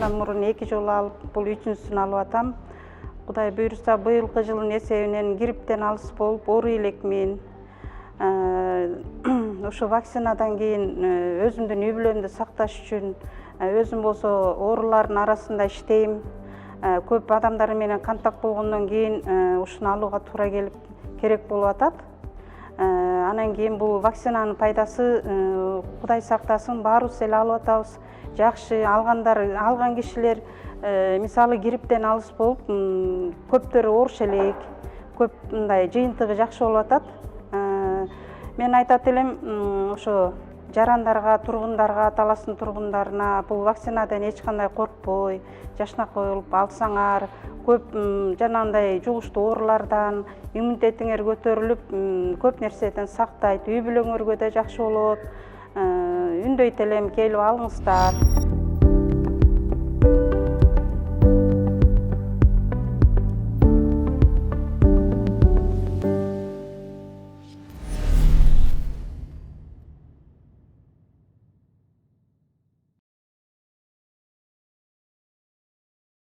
андан мурун 2 жолу алып, бул 3-сүн алып атам. Кудай буйруса, быйылкы жылдын эсебинен грипптен алыс болуп, ооруй элекмин. Ошо вакцинадан кийин өзүмдүн үй бүлөмдү сакташ үчүн өзүм болсо оорулардын арасында иштейм. Көп адамдар менен контакт болгондон кийин ушуну алууга туура керек болуп атат. Анан кийин бул вакцинанын пайдасы, Кудай сактасын, баарыбыз эле алып атабыз. Жакшы, алган кишилер мисалы грипптен алыс болуп, көптөрү ооруша элек, көп мындай жыйынтыгы жакшы болуп атат. Мен айтат элем, ошо жарандарга, тургундарга, таластын тургундарына бул вакцинадан эч кандай коркпой, жашнакай болуп алсаңар, көп жанагындай жугуштуу оорулардан иммунитетиңер көтөрүлүп, көп нерседен сактайт, үй бүлөңөргө да жакшы болот. Үндөйт элем, келип алыңыздар.